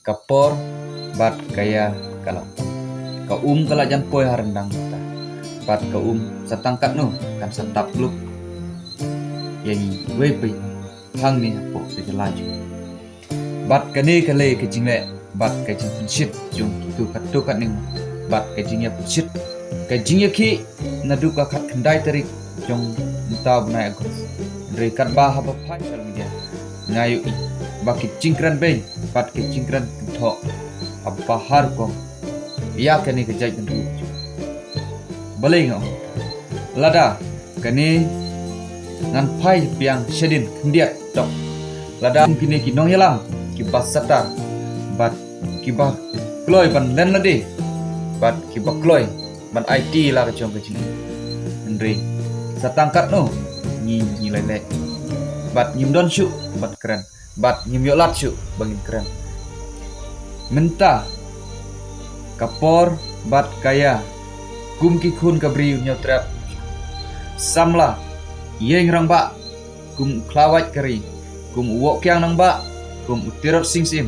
kapor bat kaya kalap ka kala jan poi harendang ta bat ka satangkat no kan satap luk yang we pi hang ni hapo ke laju bat kane kale ke jingle bat ke jing shit jung tu katu kat ning bat ke jingya shit ke jingya ki nadu ka khat khandai tarik jong ta banai agus rekat ba haba phai social media ngayu i bakit cingkran beng bat ke cingkran tho apa har ko ya kani ke jai kan balai ngau lada kani ngan phai piang shedin khndiat tok lada kini ki nong yalang ki basata bat ki ba kloi ban len lade bat ki ba kloi ban IT la ka chong ke jing ndri satangkat no ni lele bat nyim don shu bat keren bat nyim yolat shu bangin keren menta kapor bat kaya kum ki khun kabri nyotrap samla yeng rang ba kum klawat kari kum uwok kyang nang ba kum utirot sing sim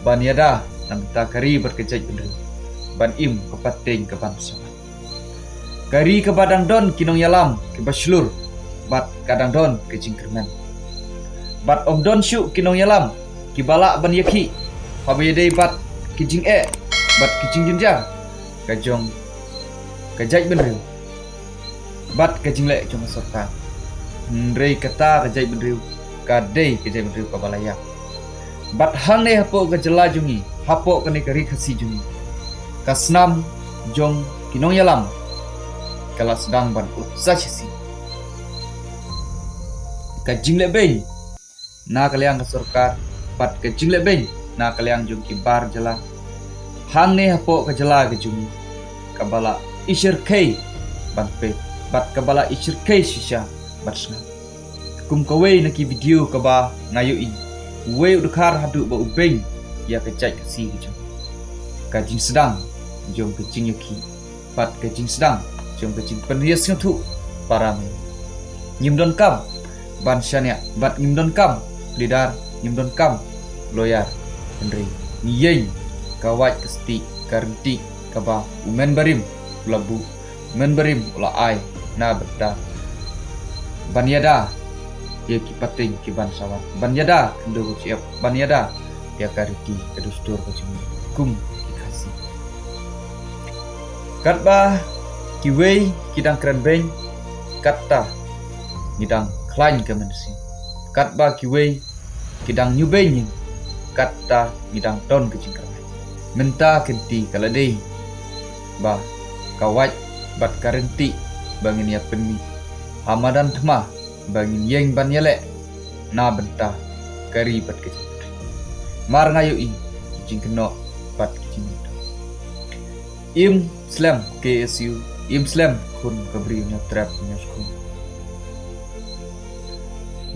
ban yada nang ta kari berkejai bener ban im kepateng ke bangsa kari ke badang don kinong yalam ke baslur bat kadang don ke jingkerman bat om don shu kinong yalam ki balak ban yaki pabede bat ki jing bat ki jing jinja kajong kajai bener bat ke jingle cuma serta ndrei kata kajai bener kadei kajai bener ka balaya bat hang ne hapo ke jela jungi hapo kene kari khasi jungi kasnam jong kinong yalam kala sedang ban utsa sisi ka jingle bei na kaliang ka sarkar pat ka jingle bei na kaliang jong ki bar jela hang ne hapo ka jela ke jungi kabala ishir kai ban pe bat kabala ishir kai shisha bat sna kum kawei na ki video ka ba ngayo i we udkhar hadu ba ubeng ya ka cai kasi ke ka jing sedang jong ke jing yaki pat ke jing sedang jong ke jing penrias ngatu param nyim don kam ban syania bat nyim don kam lidar nyim don kam loyar henry niyeng kawat kesti karenti kaba umen barim labu men barim ula ai na beta banyada ya ki pating ki ban sawan banyada kendo siap banyada ya kariti kedustur ko kum ki khasi katba ki wei kidang kran beng katta nidang klain ke mensi katba ki wei kidang nyubeng katta nidang don ke jingkar menta kenti kaladei ba kawat bat karenti bangin ya penmi hamadan thma bangin yeng ban yele na benta kari bat ke mar ngayo i jing keno bat ke im slam KSU im slam kun kabri nya trap nya skun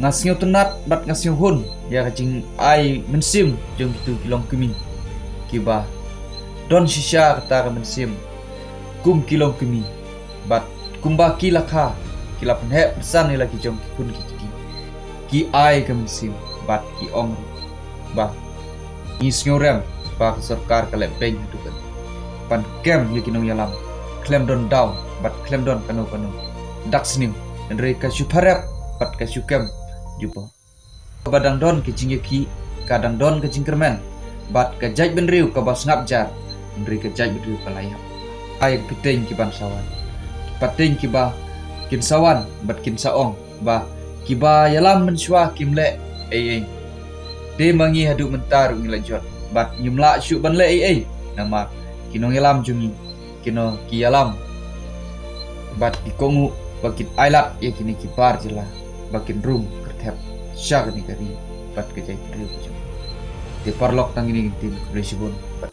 ngasnyo tenat bat ngasnyo hun ya kajing ai mensim jong tu kilong kimi kiba don shisha kata ka mensim kum kilong kimi bat kumba kilakha kilap he pesan ni lagi jong kun ki ai ka mensim bat ki ong ba ni snyorem ba sarkar ka lepeng tu kan pan kem ye kinong yalam klem don down bat klem don kanu dak snim andre ka suparap bat ka sukem jupo badang don ke jingyaki kadang don ke jingkermen bat ka jaj benriu ka bas ngapjar andre ka jaj benriu ka layak ay piteng ki ban sawan pateng ki ba kin sawan bat kin saong ba ki ba yalam menswa kimle ei de mangi hadu mentar ngila jot bat nyumla syu ban le ei nama kinong yalam jungi kino ki yalam bat ki kongu bakit ailat ya kini ki bar jela bakin room kertep syag ni kari bat ke jai riu de parlok tang ini tim resibun bat